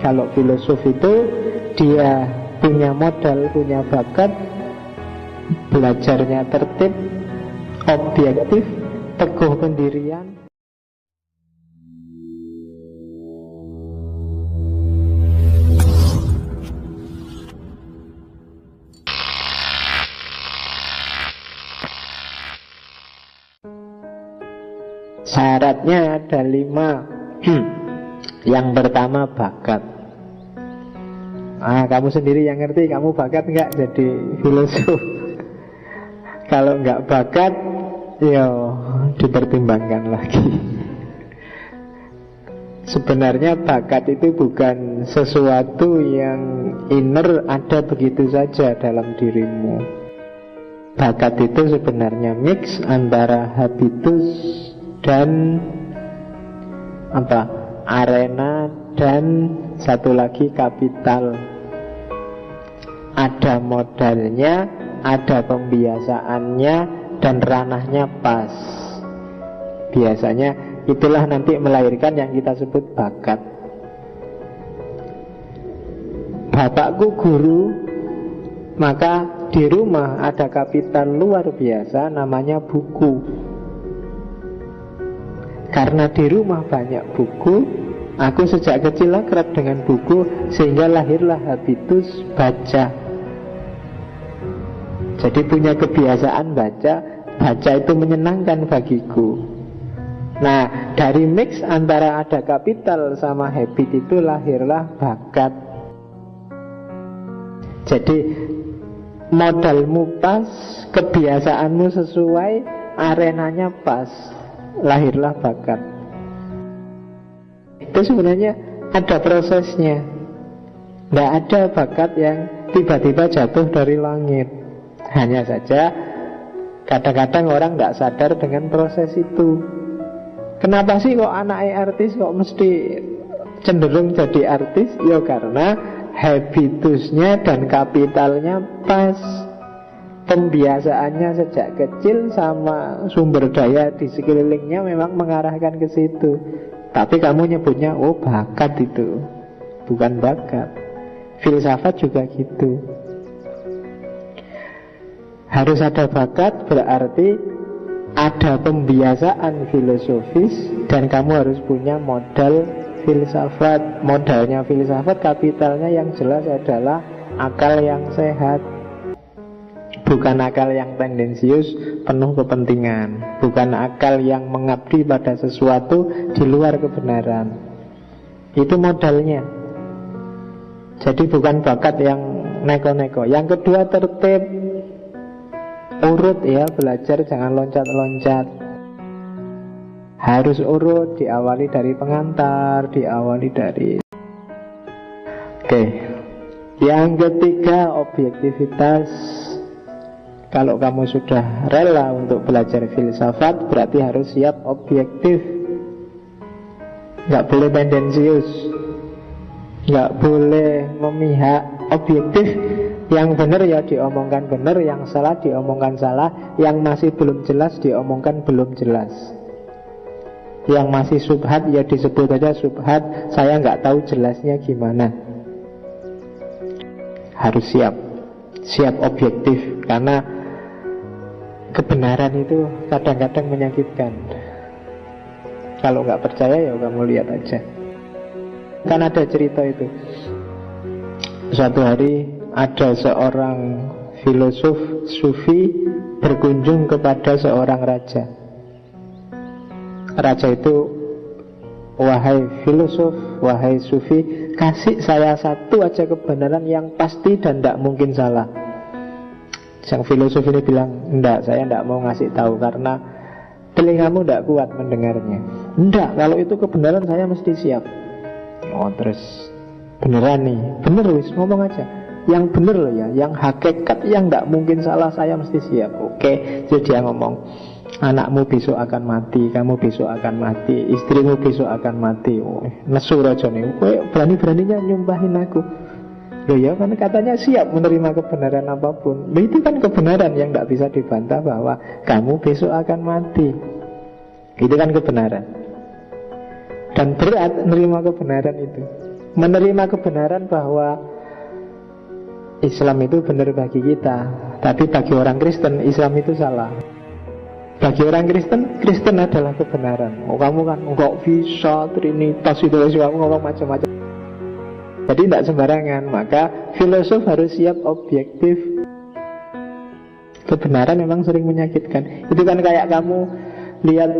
Kalau filosof itu dia punya modal, punya bakat, belajarnya tertib, objektif, teguh pendirian. Syaratnya ada 5. Yang pertama bakat. Kamu sendiri yang ngerti, kamu bakat nggak jadi filosof? Kalau nggak bakat, ya dipertimbangkan lagi. Sebenarnya bakat itu bukan sesuatu yang inner, ada begitu saja dalam dirimu. Bakat itu sebenarnya mix antara habitus dan arena, dan satu lagi kapital. Ada modalnya, ada pembiasaannya, dan ranahnya pas. Biasanya itulah nanti melahirkan yang kita sebut bakat. Bapakku guru, maka di rumah ada kapital luar biasa namanya buku. Karena di rumah banyak buku, aku sejak kecil akrab dengan buku, sehingga lahirlah habitus baca. Jadi punya kebiasaan baca. Baca itu menyenangkan bagiku. Nah, dari mix antara ada kapital sama habit itu lahirlah bakat. Jadi modalmu pas, kebiasaanmu sesuai, arenanya pas, lahirlah bakat. Itu sebenarnya ada prosesnya. Tidak ada bakat yang tiba-tiba jatuh dari langit. Hanya saja kadang-kadang orang tidak sadar dengan proses itu. Kenapa sih kok anaknya artis kok mesti cenderung jadi artis? Ya karena habitusnya dan kapitalnya pas. Pembiasaannya sejak kecil sama sumber daya di sekelilingnya memang mengarahkan ke situ. Tapi kamu nyebutnya bakat itu, bukan bakat. Filsafat juga gitu. Harus ada bakat, berarti ada pembiasaan filosofis, dan kamu harus punya modal filsafat. Modalnya filsafat, kapitalnya yang jelas adalah akal yang sehat. Bukan akal yang tendensius, penuh kepentingan. Bukan akal yang mengabdi pada sesuatu di luar kebenaran. Itu modalnya. Jadi bukan bakat yang neko-neko. Yang kedua tertib. Urut ya, belajar jangan loncat-loncat. Harus urut, diawali dari pengantar, diawali dari... Oke. Yang ketiga, objektivitas. Kalau kamu sudah rela untuk belajar filsafat, berarti harus siap objektif. Nggak boleh tendensius, nggak boleh memihak. Objektif, yang benar ya diomongkan benar, yang salah diomongkan salah, yang masih belum jelas diomongkan belum jelas, yang masih subhat ya disebut aja subhat, saya nggak tahu jelasnya gimana. Harus siap objektif, karena kebenaran itu kadang-kadang menyakitkan. Kalau nggak percaya ya kamu lihat aja. Kan ada cerita itu. Suatu hari ada seorang filosof sufi berkunjung kepada seorang raja. Raja itu, wahai filosof, wahai sufi, kasih saya satu aja kebenaran yang pasti dan tidak mungkin salah. Sang filosof ini bilang, enggak, saya enggak mau ngasih tahu karena telingamu enggak kuat mendengarnya. Enggak, kalau itu kebenaran saya mesti siap. Terus beneran nih, bener wis, ngomong aja. Yang bener loh ya, yang hakikat, yang enggak mungkin salah, saya mesti siap. Oke, jadi dia ngomong, anakmu besok akan mati, kamu besok akan mati, istrimu besok akan mati. Nesu raja nih, berani-beraninya nyumpahin aku. Loh ya, karena katanya siap menerima kebenaran apapun. Loh, itu kan kebenaran yang tidak bisa dibantah, bahwa kamu besok akan mati. Itu kan kebenaran. Dan berat menerima kebenaran itu. menerima kebenaran bahwa Islam itu benar bagi kita, tapi bagi orang Kristen Islam itu salah. Bagi orang Kristen, Kristen adalah kebenaran. Oh, kamu kan enggak bisa Trinitas itu, kamu ngomong macam-macam. Jadi tidak sembarangan. Maka filosof harus siap objektif. Kebenaran memang sering menyakitkan. Itu kan kayak kamu lihat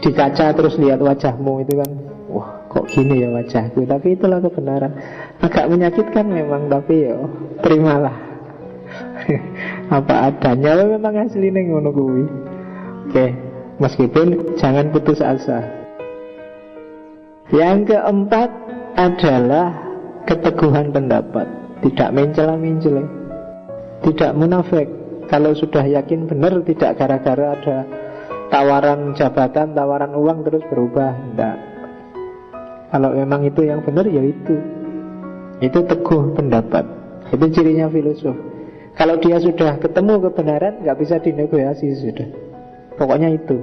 di kaca terus lihat wajahmu, itu kan, wah kok gini ya wajahku. Tapi itulah kebenaran. Agak menyakitkan memang, tapi ya terimalah apa adanya, memang aslinya ngono kuwi. Oke, meskipun jangan putus asa. Yang keempat adalah keteguhan pendapat. Tidak mencela-mencela, tidak munafik. Kalau sudah yakin benar, tidak gara-gara ada tawaran jabatan, tawaran uang terus berubah. Tidak. Kalau memang itu yang benar, ya itu. Itu teguh pendapat. Itu cirinya filosof. Kalau dia sudah ketemu kebenaran, nggak bisa dinegosiasi sudah. Pokoknya itu.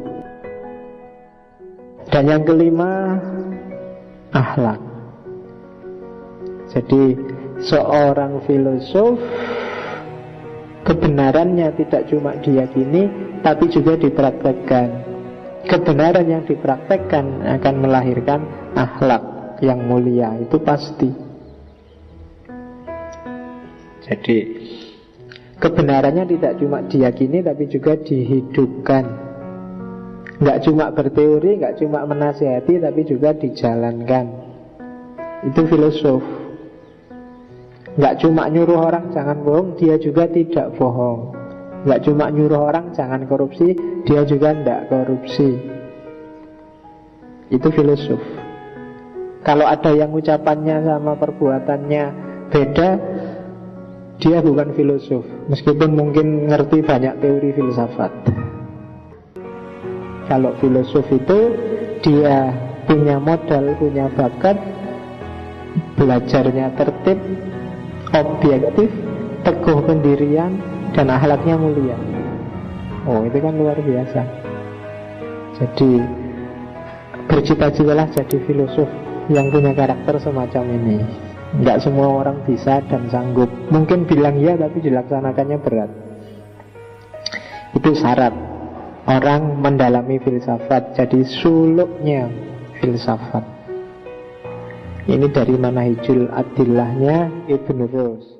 Dan yang kelima, akhlak. Jadi seorang filosof, kebenarannya tidak cuma diyakini, tapi juga dipraktekkan. Kebenaran yang dipraktekkan akan melahirkan akhlak yang mulia, itu pasti. Jadi kebenarannya tidak cuma diyakini, tapi juga dihidupkan. Nggak cuma berteori, nggak cuma menasihati, tapi juga dijalankan. Itu filosof. Nggak cuma nyuruh orang jangan bohong, dia juga tidak bohong. Nggak cuma nyuruh orang jangan korupsi, dia juga tidak korupsi. Itu filosof. Kalau ada yang ucapannya sama perbuatannya beda, dia bukan filosof. Meskipun mungkin ngerti banyak teori filsafat. Kalau filosof itu dia punya modal, punya bakat, belajarnya tertib, objektif, teguh pendirian, dan akhlaknya mulia. Oh, itu kan luar biasa. Jadi bercita-citalah jadi filosof yang punya karakter semacam ini. Nggak semua orang bisa dan sanggup. Mungkin bilang ya, tapi dilaksanakannya berat. Itu syarat orang mendalami filsafat. Jadi suluknya filsafat. Ini dari Manahijul Adillahnya Ibn Rus.